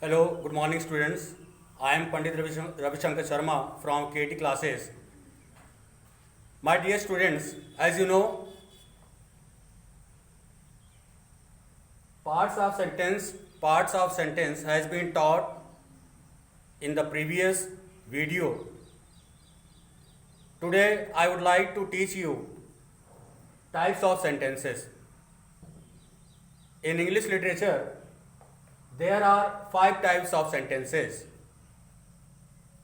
Hello, good morning students. I am Pandit Ravishankar Sharma from KT classes. My dear students, as you know, parts of sentence has been taught in the previous video. Today I would like to teach you types of sentences. In English literature, there are 5 types of sentences.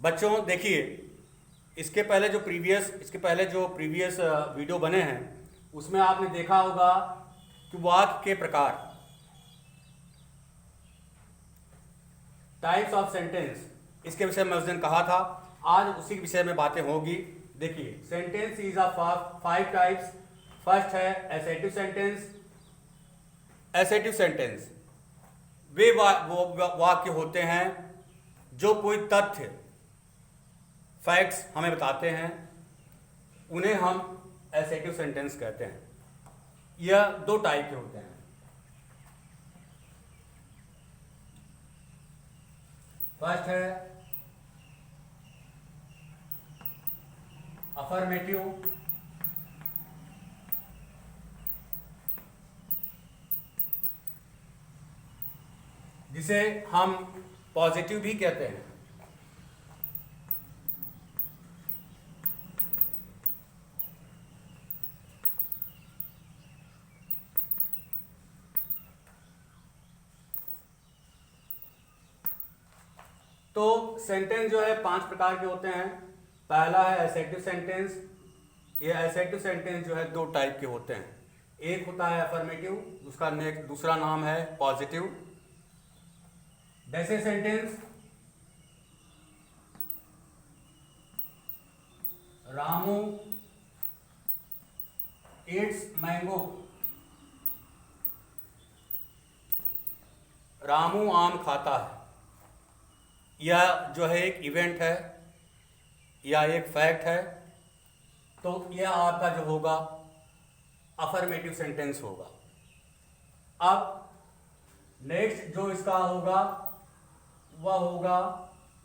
बच्चों देखिए, इसके पहले जो previous video बने हैं उसमें आपने देखा होगा कि वाक्य के प्रकार, टाइप्स ऑफ सेंटेंस, इसके विषय में उस दिन कहा था। आज उसी के विषय में बातें होगी। देखिए, sentence is of 5 types. First है एसेटिव सेंटेंस। एसेटिव सेंटेंस वे वाक्य होते हैं जो कोई तथ्य, फैक्ट्स हमें बताते हैं, उन्हें हम एसेटिव सेंटेंस कहते हैं। यह 2 टाइप के होते हैं। फर्स्ट है अफर्मेटिव, जिसे हम पॉजिटिव भी कहते हैं। तो सेंटेंस जो है 5 प्रकार के होते हैं। पहला है एसेटिव सेंटेंस। ये एसेटिव सेंटेंस जो है 2 टाइप के होते हैं। एक होता है अफर्मेटिव, उसका दूसरा नाम है पॉजिटिव। जैसे sentence Ramu Yeats mango, Ramu आम खाता है। यह जो है एक इवेंट है या एक फैक्ट है, तो यह आपका जो होगा अफर्मेटिव सेंटेंस होगा। अब नेक्स्ट जो इसका होगा वह होगा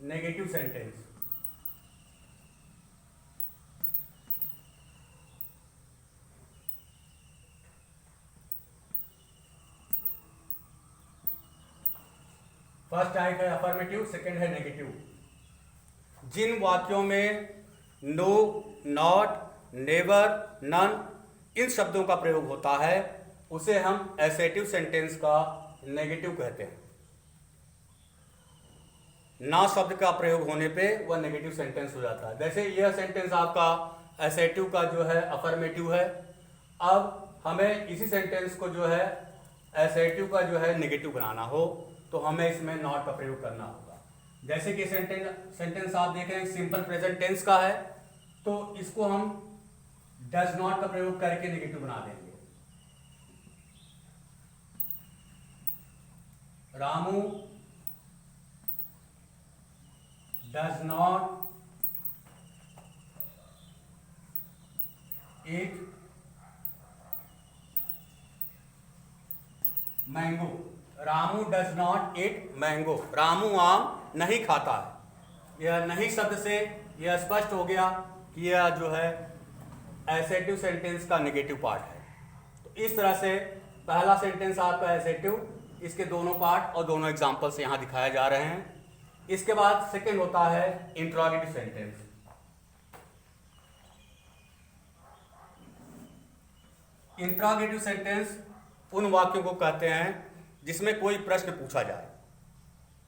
नेगेटिव सेंटेंस। फर्स्ट टाइप है अफर्मेटिव, सेकंड है नेगेटिव। जिन वाक्यों में नो, नॉट, नेवर, नन इन शब्दों का प्रयोग होता है उसे हम एसेटिव सेंटेंस का नेगेटिव कहते हैं। ना शब्द का प्रयोग होने पे वह नेगेटिव सेंटेंस हो जाता है। जैसे यह सेंटेंस आपका एसेटिव का जो है अफर्मेटिव है। अब हमें इसी सेंटेंस को जो है एसेटिव का जो है नेगेटिव बनाना हो तो हमें इसमें नॉट का प्रयोग करना होगा। जैसे कि सेंटेंस आप देखें सिंपल प्रेजेंट टेंस का है, तो इसको हम डज नॉट का प्रयोग करके नेगेटिव बना देंगे। Ramu does not eat mango. Ramu does not eat mango. Ramu आम नहीं खाता है। यह नहीं शब्द से यह स्पष्ट हो गया कि यह जो है एसेटिव सेंटेंस का नेगेटिव पार्ट है। तो इस तरह से पहला सेंटेंस आपका एसेटिव, इसके दोनों पार्ट और दोनों एग्जांपल्स यहां दिखाए जा रहे हैं। इसके बाद सेकंड होता है इंट्रोगेटिव सेंटेंस। इंट्रोगेटिव सेंटेंस उन वाक्यों को कहते हैं जिसमें कोई प्रश्न पूछा जाए।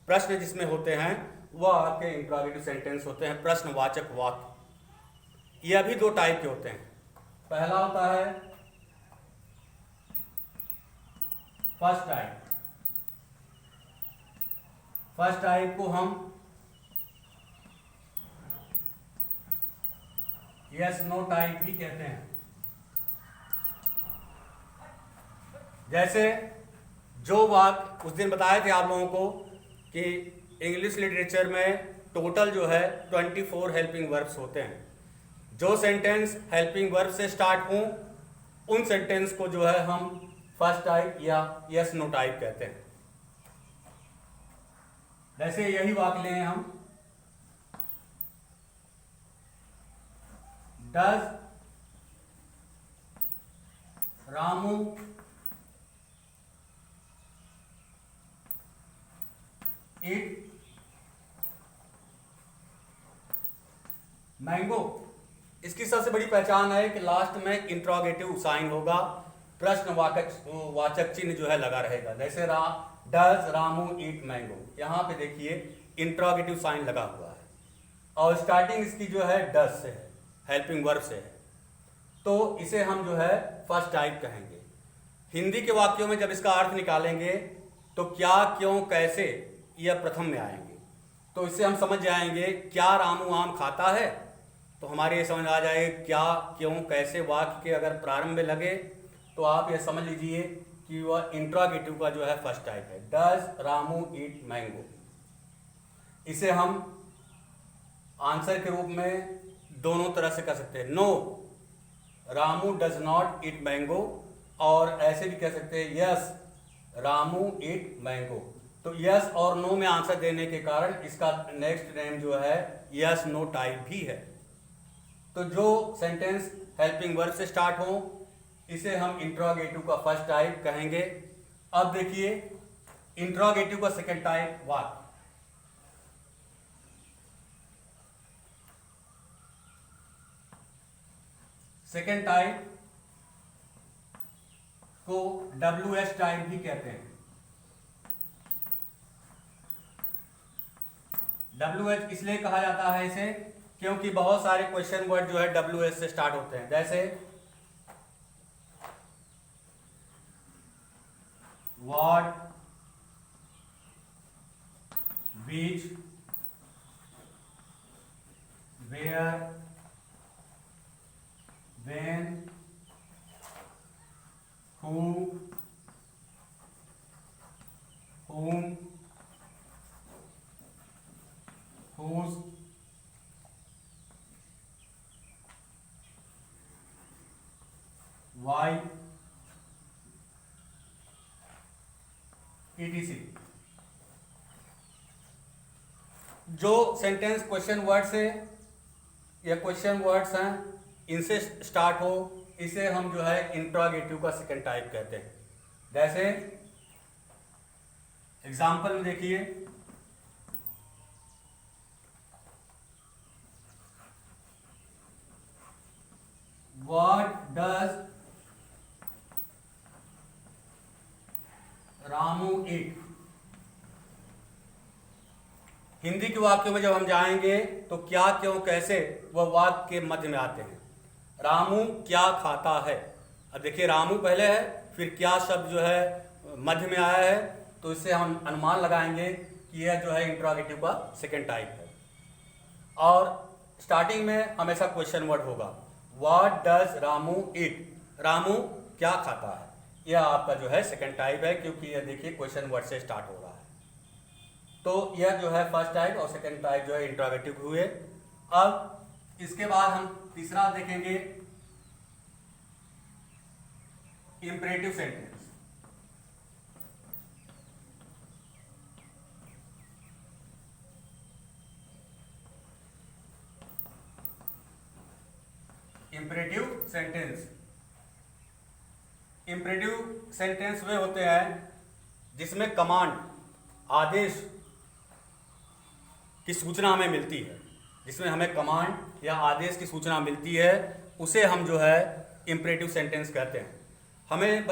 प्रश्न जिसमें होते हैं वह आपके इंट्रोगेटिव सेंटेंस होते हैं, प्रश्नवाचक वाक्य। यह भी 2 टाइप के होते हैं। पहला होता है फर्स्ट टाइप। फर्स्ट टाइप को हम यस नो टाइप भी कहते हैं। जैसे जो वाक्य उस दिन बताए थे आप लोगों को कि इंग्लिश लिटरेचर में टोटल जो है 24 हेल्पिंग वर्ब्स होते हैं। जो सेंटेंस हेल्पिंग वर्ब से स्टार्ट हों उन सेंटेंस को जो है हम फर्स्ट टाइप या यस नो टाइप कहते हैं। जैसे यही वाक्य लें हम, डज रामू ईट मैंगो। इसकी सबसे बड़ी पहचान है कि लास्ट में इंट्रोगेटिव साइन होगा, प्रश्नवाचक चिन्ह जो है लगा रहेगा। जैसे डज रामू ईट मैंगो, यहां पे देखिए इंट्रोगेटिव साइन लगा हुआ है और स्टार्टिंग इसकी जो है डज से है, हेल्पिंग वर्ब से है, तो इसे हम जो है फर्स्ट टाइप कहेंगे। हिंदी के वाक्यों में जब इसका अर्थ निकालेंगे तो क्या, क्यों, कैसे, यह प्रथम में आएंगे। तो इससे हम समझ जाएंगे क्या रामू आम खाता है, तो हमारे ये समझ आ जाए क्या, क्यों, कैसे वाक्य के अगर प्रारंभ में लगे तो आप ये समझ लीजिए कि वह इंट्रोगेटिव का जो है फर्स्ट टाइप है। डज रामू ईट मैंगो, इसे हम आंसर के रूप में दोनों तरह से कर सकते हैं, no Ramu does not eat mango, और ऐसे भी कह सकते हैं यस रामू ईट मैंगो। तो यस और नो में आंसर देने के कारण इसका नेक्स्ट नेम जो है यस नो टाइप भी है। तो जो सेंटेंस हेल्पिंग वर्ब से स्टार्ट हो इसे हम इंट्रोगेटिव का फर्स्ट टाइप कहेंगे। अब देखिए इंट्रोगेटिव का second type what. Second type को WH टाइप भी कहते हैं। WH इसलिए कहा जाता है इसे क्योंकि बहुत सारे क्वेश्चन वर्ड जो है WH से स्टार्ट होते हैं। जैसे what, which, where, when, who, whom, whose, why, etc। जो सेंटेंस क्वेश्चन वर्ड से या क्वेश्चन वर्ड्स हैं इनसे स्टार्ट हो इसे हम जो है इंट्रोगेटिव का सेकंड टाइप कहते हैं। जैसे एग्जाम्पल में देखिए, व्हाट डज रामू ईट। हिंदी के वाक्यों में जब हम जाएंगे तो क्या, क्यों, कैसे वह वाक्य के मध्य में आते हैं। रामू क्या खाता है, अब देखिए रामू पहले है फिर क्या शब्द जो है मध्य में आया है, तो इससे हम अनुमान लगाएंगे कि यह जो है इंट्रोगेटिव का सेकंड टाइप है। और स्टार्टिंग में हमेशा क्वेश्चन वर्ड होगा, व्हाट डज रामू ईट, रामू क्या खाता है, यह आपका जो है सेकंड टाइप है क्योंकि यह देखिए क्वेश्चन वर्ड से स्टार्ट हो रहा है। तो यह जो है फर्स्ट टाइप और सेकंड टाइप जो है इंट्रोगेटिव हुए। अब इसके बाद हम तीसरा देखेंगे imperative sentence. Imperative sentence, imperative sentence वे होते हैं जिसमें कमांड, आदेश की सूचना हमें मिलती है, जिसमें हमें कमांड या आदेश की सूचना मिलती है उसे हम जो है इंपरेटिव सेंटेंस कहते हैं। हमें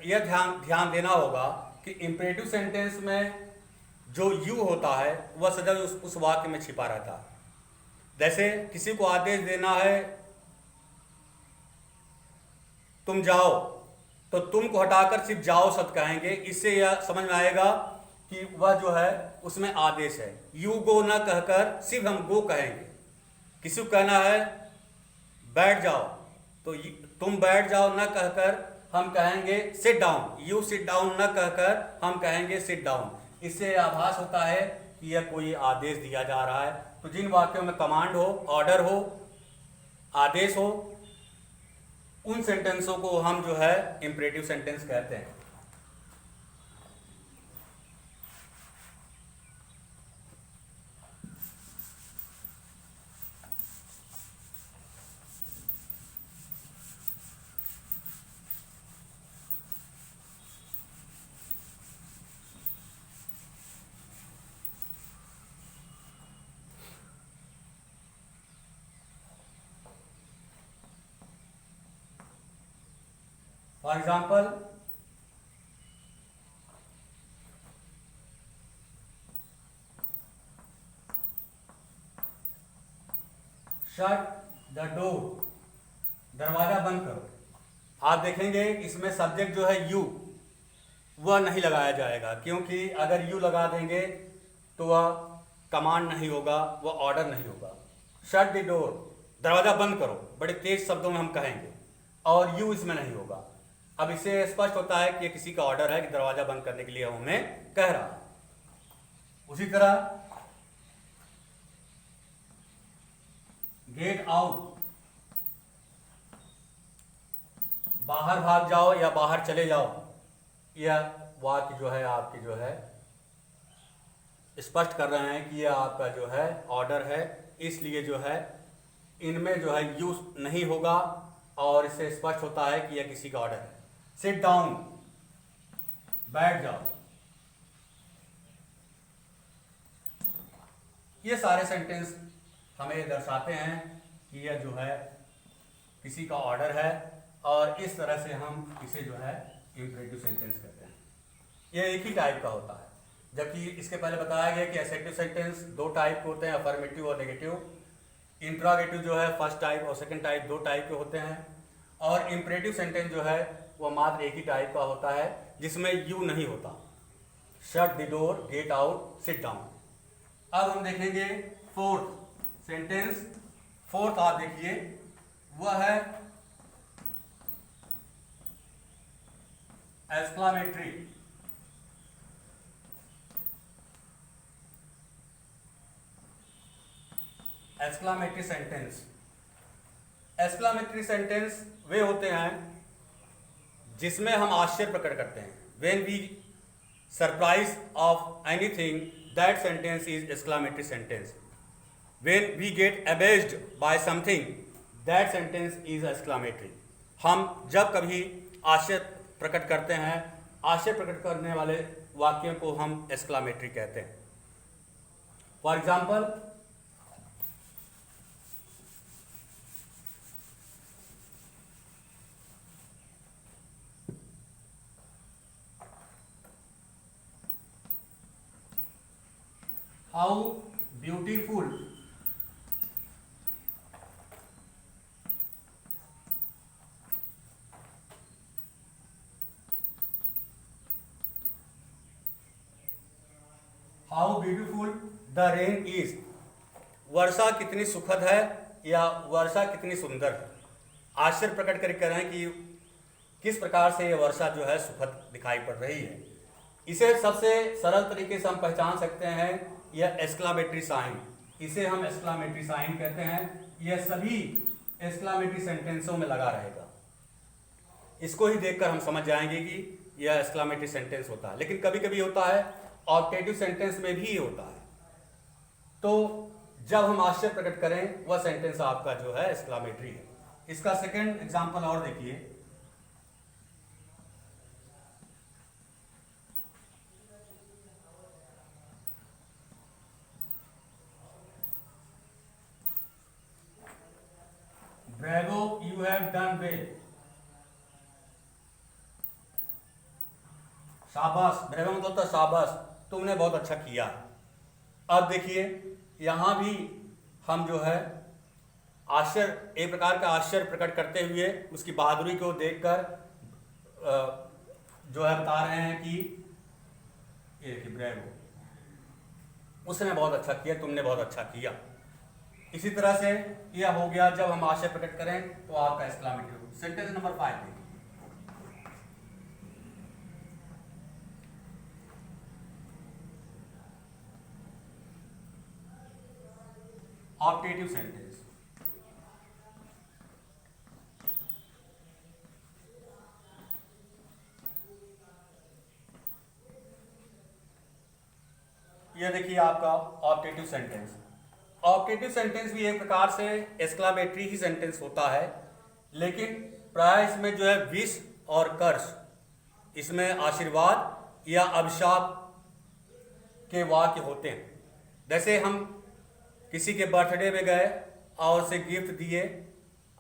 यह ध्यान देना होगा कि इंपरेटिव सेंटेंस में जो यू होता है वह सदा उस वाक्य में छिपा रहता है। जैसे किसी को आदेश देना है तुम जाओ, तो तुम को हटाकर सिर्फ जाओ शब्द कहेंगे, इससे यह समझ में आएगा कि वह जो है उसमें आदेश है। यू गो न कहकर सिर्फ हम गो कहेंगे। किसी को कहना है बैठ जाओ, तो तुम बैठ जाओ न कहकर हम कहेंगे sit down, you sit down न कहकर हम कहेंगे सिट डाउन। इससे आभास होता है कि यह कोई आदेश दिया जा रहा है। तो जिन वाक्यों में कमांड हो, ऑर्डर हो, आदेश हो, उन सेंटेंसों को हम जो है इंपरेटिव सेंटेंस कहते हैं। For example, shut the door, दरवाजा बंद करो। आप देखेंगे इसमें सब्जेक्ट जो है यू, वह नहीं लगाया जाएगा, क्योंकि अगर यू लगा देंगे तो वह कमांड नहीं होगा, वह ऑर्डर नहीं होगा। शट द डोर, दरवाजा बंद करो, बड़े तेज शब्दों में हम कहेंगे, और यू इसमें नहीं होगा। अब इससे स्पष्ट होता है कि ये किसी का ऑर्डर है कि दरवाजा बंद करने के लिए हमें कह रहा है। उसी तरह गेट आउट, बाहर भाग जाओ या बाहर चले जाओ, यह वाक्य जो है आपकी जो है स्पष्ट कर रहे हैं कि यह आपका जो है ऑर्डर है, इसलिए जो है इनमें जो है यूज नहीं होगा, और इससे स्पष्ट होता है कि यह किसी का ऑर्डर है। सिट डाउन, बैठ जाओ, ये सारे सेंटेंस हमें दर्शाते हैं कि यह जो है किसी का ऑर्डर है, और इस तरह से हम इसे जो है इंपरेटिव सेंटेंस कहते हैं। यह एक ही टाइप का होता है, जबकि इसके पहले बताया गया कि एसेटिव सेंटेंस दो टाइप के होते हैं, अफर्मेटिव और नेगेटिव। इंट्रोगेटिव जो है फर्स्ट टाइप और सेकंड टाइप दो टाइप के होते हैं, और इंपरेटिव सेंटेंस जो है वह मात्र एक ही टाइप का होता है जिसमें यू नहीं होता। Shut the door, get out, sit down. अब हम देखेंगे फोर्थ सेंटेंस। फोर्थ आप देखिए, वह है exclamatory. Exclamatory sentence, exclamatory sentence वे होते हैं जिसमें हम आश्चर्य प्रकट करते हैं। When we surprise of anything, that sentence is exclamatory sentence. When we get amazed by something, that sentence is exclamatory. हम जब कभी आश्चर्य प्रकट करते हैं, आश्चर्य प्रकट करने वाले वाक्यों को हम एक्सक्लामेटरी कहते हैं। For example, how beautiful, how beautiful the rain is, वर्षा कितनी सुखद है या वर्षा कितनी सुंदर है। आश्चर्य प्रकट करके कह रहे हैं कि किस प्रकार से यह वर्षा जो है सुखद दिखाई पड़ रही है। इसे सबसे सरल तरीके से हम पहचान सकते हैं, यह एक्सक्लामेटरी साइन, इसे हम एक्सक्लामेटरी साइन कहते हैं। यह सभी एक्सक्लामेटरी सेंटेंसों में लगा रहेगा। इसको ही देखकर हम समझ जाएंगे कि यह एक्सक्लामेटरी सेंटेंस होता है। लेकिन कभी कभी होता है ऑब्जेक्टिव सेंटेंस में भी होता है, तो जब हम आश्चर्य प्रकट करें वह सेंटेंस आपका जो है एक्सक्लामेटरी है। इसका सेकंड एग्जांपल और देखिए, bravo, you have done well, शाबाश, ब्रेवो मतलब तो शाबाश, तुमने बहुत अच्छा किया। अब देखिए यहां भी हम जो है आश्चर्य, एक प्रकार का आश्चर्य प्रकट करते हुए उसकी बहादुरी को देखकर जो है बता रहे हैं कि ये देखिए ब्रेवो, उसने बहुत अच्छा किया, तुमने बहुत अच्छा किया। इसी तरह से यह हो गया जब हम आश्चर्य प्रकट करें तो आपका एक्सक्लामेटरी। सेंटेंस नंबर 5 देखिए, ऑप्टेटिव सेंटेंस। यह देखिए आपका ऑप्टेटिव सेंटेंस। ऑप्टेटिव सेंटेंस भी एक प्रकार से एक्सक्लामेटरी ही सेंटेंस होता है, लेकिन प्राय इसमें जो है विश और कर्ष, इसमें आशीर्वाद या अभिशाप के वाक्य होते हैं। जैसे हम किसी के बर्थडे में गए और उसे गिफ्ट दिए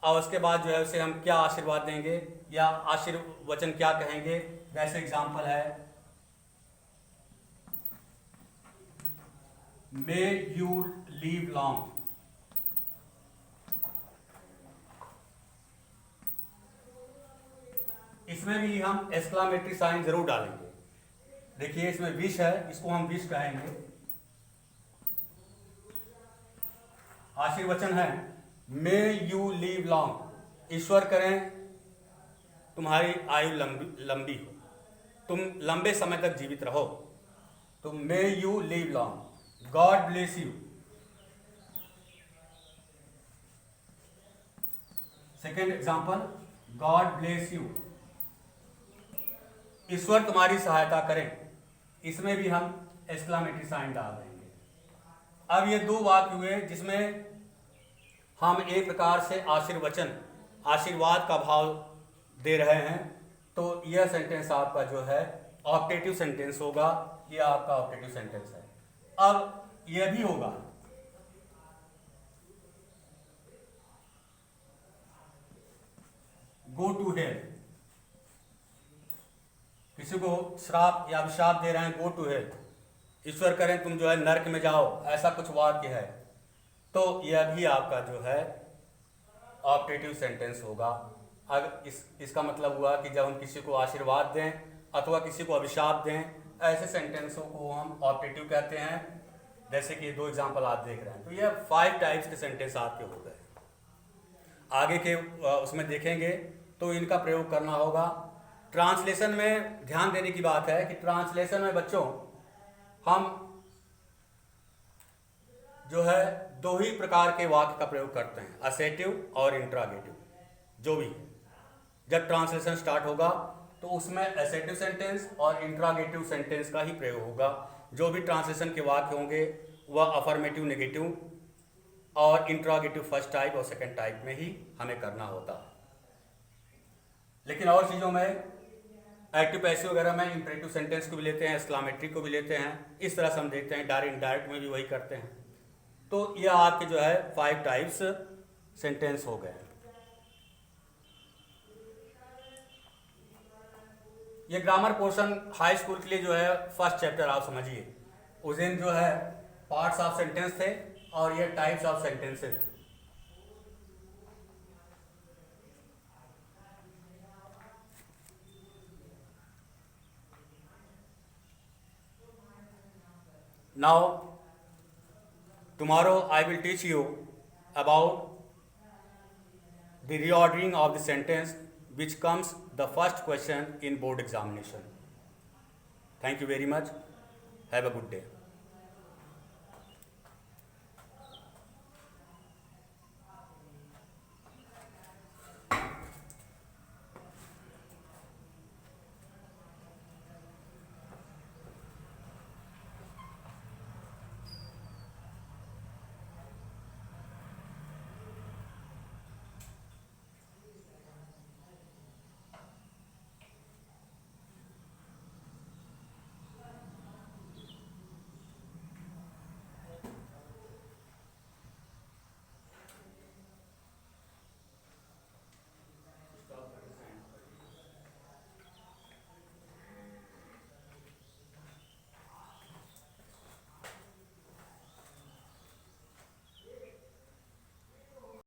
और उसके बाद जो है उसे हम क्या आशीर्वाद देंगे या आशीर्वचन क्या कहेंगे। जैसे एग्जाम्पल है, मे यू लीव लॉन्ग। इसमें भी हम एक्सक्लामेटरी साइन जरूर डालेंगे। देखिए इसमें विश है, इसको हम विश कहेंगे। आशीर्वचन है, मे यू लीव लॉन्ग, ईश्वर करें तुम्हारी आयु लंबी हो, तुम लंबे समय तक जीवित रहो, तो may you live long. God bless you. Second example, God bless you, ईश्वर तुम्हारी सहायता करें। इसमें भी हम एक्सक्लामेटरी साइन डाल देंगे। अब ये दो वाक्य हुए जिसमें हम एक प्रकार से आशीर्वाद का भाव दे रहे हैं, तो यह सेंटेंस आपका जो है ऑप्टेटिव सेंटेंस होगा। यह आपका ऑप्टेटिव सेंटेंस है। अब यह भी होगा, गो टू हेल, किसी को श्राप या अभिशाप दे रहे हैं, गो टू हेल, ईश्वर करें तुम जो है नरक में जाओ, ऐसा कुछ वाक्य है, तो यह भी आपका जो है ऑप्टेटिव सेंटेंस होगा। अगर इसका मतलब हुआ कि जब हम किसी को आशीर्वाद दें अथवा किसी को अभिशाप दें, ऐसे सेंटेंसों को हम ऑप्टेटिव कहते हैं। जैसे कि दो एग्जांपल आप देख रहे हैं, तो यह 5 टाइप्स के सेंटेंस आपके हो गए। आगे के उसमें देखेंगे तो इनका प्रयोग करना होगा। ट्रांसलेशन में ध्यान देने की बात है कि ट्रांसलेशन में बच्चों हम जो है दो ही प्रकार के वाक्य का प्रयोग करते हैं, असेटिव और इंट्रागेटिव। जो भी जब ट्रांसलेशन स्टार्ट होगा तो उसमें असेटिव सेंटेंस और इंट्रागेटिव सेंटेंस का ही प्रयोग होगा। जो भी ट्रांसलेशन के वाक्य होंगे वह अफर्मेटिव, नेगेटिव और इंट्रागेटिव फर्स्ट टाइप और सेकंड टाइप में ही हमें करना होता है। लेकिन और चीज़ों में एक्टिव पैसिव वगैरह में इंपरेटिव सेंटेंस को भी लेते हैं, एक्सक्लामेटरी को भी लेते हैं। इस तरह से हम देखते हैं, डायरेक्ट इनडायरेक्ट में भी वही करते हैं। तो यह आपके जो है 5 टाइप्स सेंटेंस हो गए। ये ग्रामर पोर्शन हाई स्कूल के लिए जो है फर्स्ट चैप्टर आप समझिए। उस दिन जो है पार्ट्स ऑफ सेंटेंस थे और ये types of sentences. Now tomorrow I will teach you about the reordering of the sentence which comes the first question in board examination. Thank you very much. Have a good day.